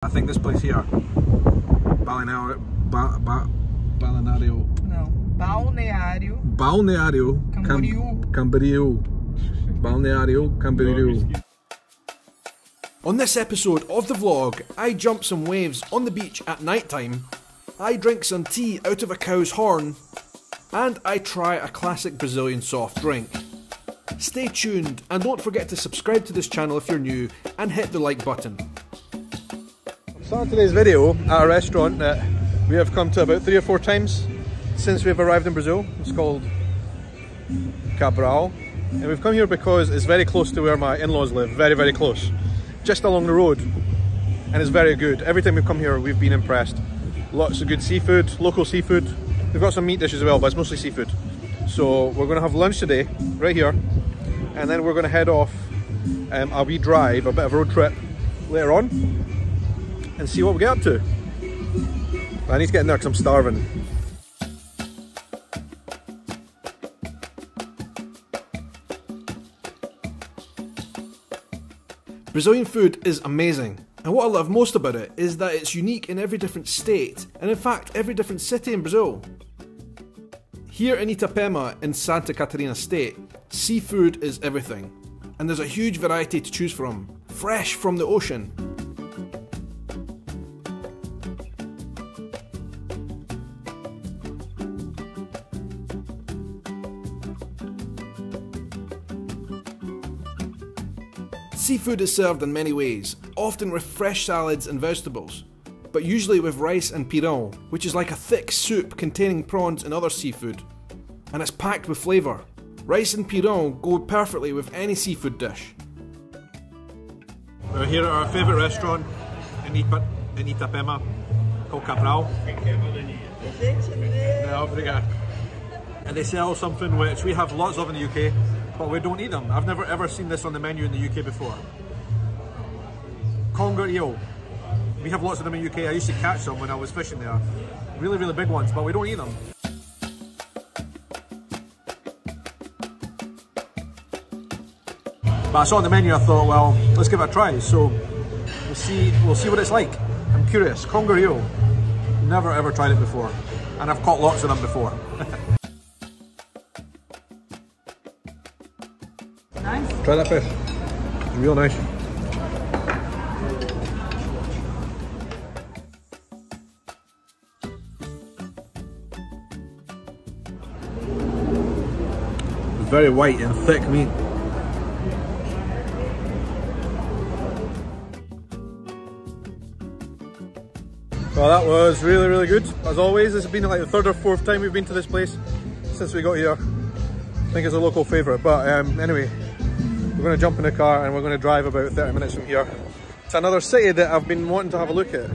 I think this place here, Balneário Camboriú. Balneário Camboriú. On this episode of the vlog, I jump some waves on the beach at night time, I drink some tea out of a cow's horn, and I try a classic Brazilian soft drink. Stay tuned and don't forget to subscribe to this channel if you're new and hit the like button. I'm starting today's video at a restaurant that we have come to about 3 or 4 times since we've arrived in Brazil. It's called Cabral, and we've come here because it's very close to where my in-laws live, very close, just along the road, and it's very good. Every time we've come here we've been impressed. Lots of good seafood, local seafood. We've got some meat dishes as well, but it's mostly seafood. So we're going to have lunch today, right here, and then we're going to head off a wee drive, a bit of a road trip later on, and see what we get up to. I need to get in there because I'm starving. Brazilian food is amazing, and what I love most about it is that it's unique in every different state, and in fact every different city in Brazil. Here in Itapema in Santa Catarina State, seafood is everything, and there's a huge variety to choose from, fresh from the ocean. Seafood is served in many ways, often with fresh salads and vegetables, but usually with rice and pirão, which is like a thick soup containing prawns and other seafood, and it's packed with flavour. Rice and pirão go perfectly with any seafood dish. We're here at our favourite restaurant in Itapema called Cabral. And they sell something which we have lots of in the UK, but we don't eat them. I've never ever seen this on the menu in the UK before. Conger eel. We have lots of them in the UK. I used to catch them when I was fishing there. Really big ones, but we don't eat them. But I saw on the menu, I thought, well, let's give it a try. So we'll see what it's like. I'm curious. Conger eel. Never ever tried it before, and I've caught lots of them before. Nice. Try that fish. It's real nice. It's very white and thick meat. Well, that was really good. As always, this has been like the 3rd or 4th time we've been to this place since we got here. I think it's a local favourite, but anyway, we're going to jump in the car and we're going to drive about 30 minutes from here to another city that I've been wanting to have a look at.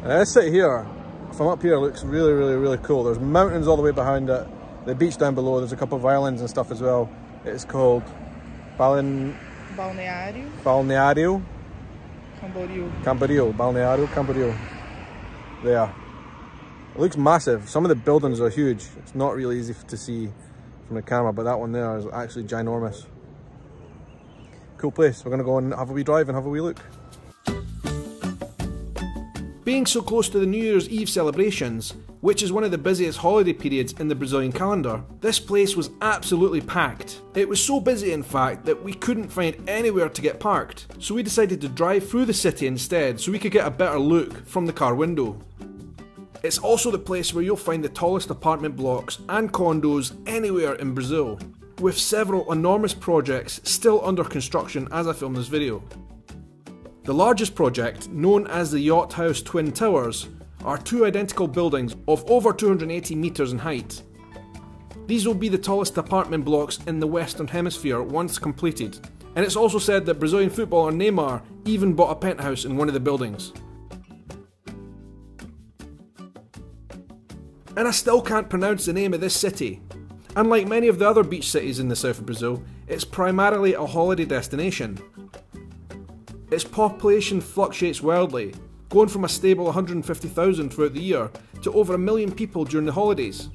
And this city here, from up here, looks really cool. There's mountains all the way behind it, the beach down below, there's a couple of islands and stuff as well. It's called Balneário Camboriú. There. It looks massive. Some of the buildings are huge. It's not really easy to see from the camera, but that one there is actually ginormous. Cool place. We're going to go and have a wee drive and have a wee look. Being so close to the New Year's Eve celebrations, which is one of the busiest holiday periods in the Brazilian calendar, this place was absolutely packed. It was so busy in fact that we couldn't find anywhere to get parked, so we decided to drive through the city instead so we could get a better look from the car window. It's also the place where you'll find the tallest apartment blocks and condos anywhere in Brazil, with several enormous projects still under construction as I film this video. The largest project, known as the Yacht House Twin Towers, are 2 identical buildings of over 280 metres in height. These will be the tallest apartment blocks in the Western Hemisphere once completed, and it's also said that Brazilian footballer Neymar even bought a penthouse in one of the buildings. And I still can't pronounce the name of this city. Unlike many of the other beach cities in the south of Brazil, it's primarily a holiday destination. Its population fluctuates wildly, going from a stable 150,000 throughout the year to over 1 million people during the holidays.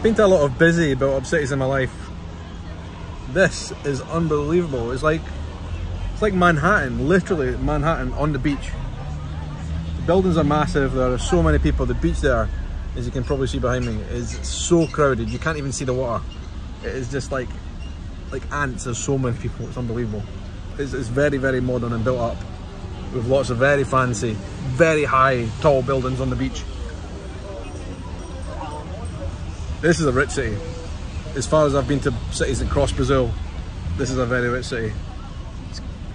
Been to a lot of busy built up cities in my life. This is unbelievable. It's like Manhattan, literally Manhattan on the beach. The buildings are massive, there are so many people. The beach there, as you can probably see behind me, is so crowded you can't even see the water. It is just like ants. There's so many people, it's unbelievable. It's very, very modern and built up with lots of very fancy, very high, tall buildings on the beach. This is a rich city. As far as I've been to cities across Brazil, this is a very rich city.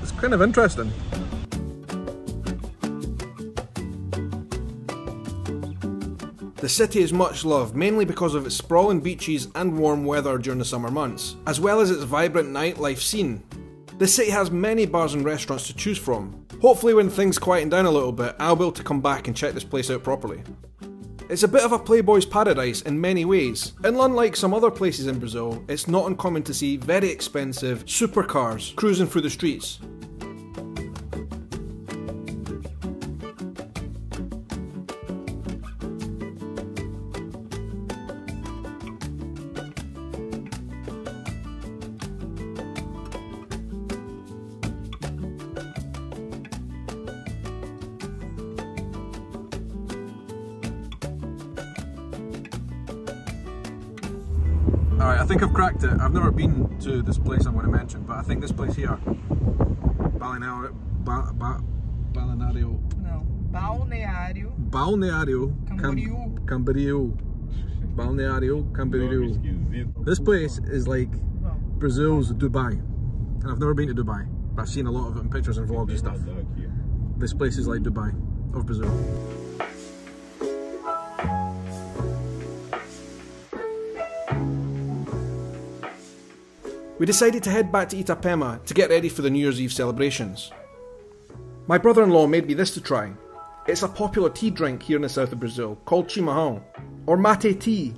It's kind of interesting. The city is much loved, mainly because of its sprawling beaches and warm weather during the summer months, as well as its vibrant nightlife scene. The city has many bars and restaurants to choose from. Hopefully when things quieten down a little bit, I'll be able to come back and check this place out properly. It's a bit of a playboy's paradise in many ways, and unlike some other places in Brazil, it's not uncommon to see very expensive supercars cruising through the streets. Alright, I think I've cracked it. I've never been to this place I'm going to mention, but I think this place here, Balneário Camboriú. Balneário Camboriú. This place is like Brazil's Dubai, and I've never been to Dubai, but I've seen a lot of it in pictures and vlogs and stuff. This place is like Dubai of Brazil. We decided to head back to Itapema to get ready for the New Year's Eve celebrations. My brother-in-law made me this to try. It's a popular tea drink here in the south of Brazil called chimarrão, or mate tea.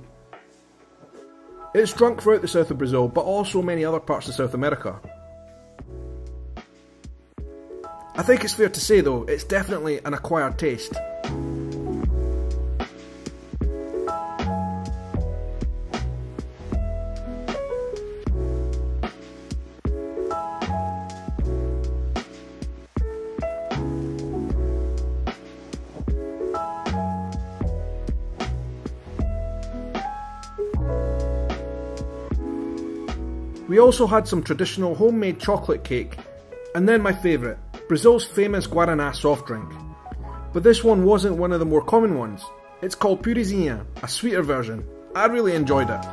It's drunk throughout the south of Brazil, but also many other parts of South America. I think it's fair to say though, it's definitely an acquired taste. We also had some traditional homemade chocolate cake, and then my favourite, Brazil's famous Guaraná soft drink. But this one wasn't one of the more common ones. It's called Purezinha, a sweeter version. I really enjoyed it.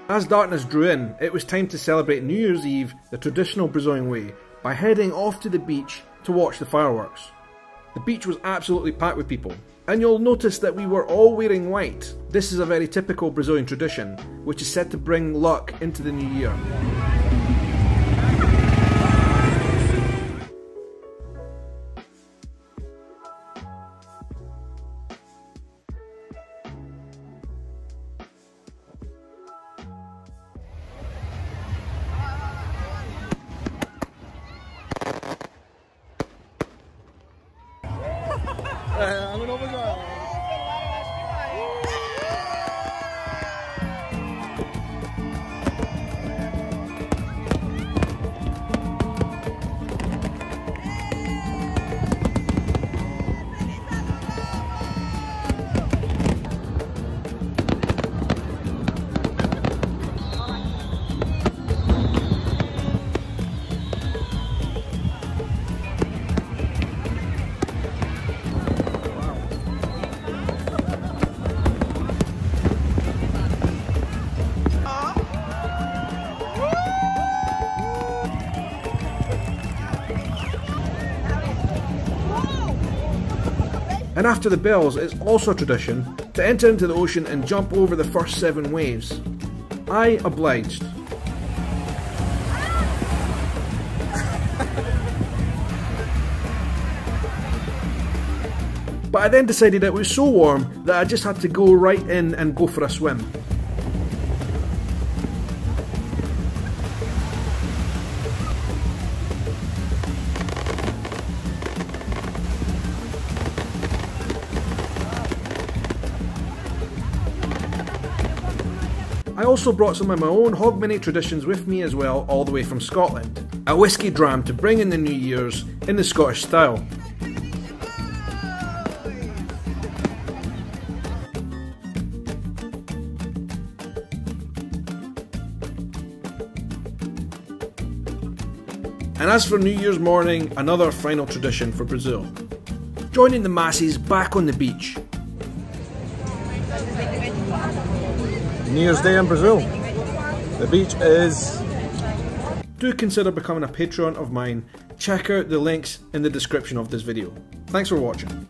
As darkness drew in, it was time to celebrate New Year's Eve the traditional Brazilian way by heading off to the beach to watch the fireworks. The beach was absolutely packed with people, and you'll notice that we were all wearing white. This is a very typical Brazilian tradition, which is said to bring luck into the new year. And after the bells, it's also a tradition to enter into the ocean and jump over the first 7 waves. I obliged. But I then decided it was so warm that I just had to go right in and go for a swim. I also brought some of my own Hogmanay traditions with me as well, all the way from Scotland. A whisky dram to bring in the New Year's in the Scottish style. And as for New Year's morning, another final tradition for Brazil. Joining the masses back on the beach. New Year's Day in Brazil. The beach is... Do consider becoming a Patreon of mine. Check out the links in the description of this video. Thanks for watching.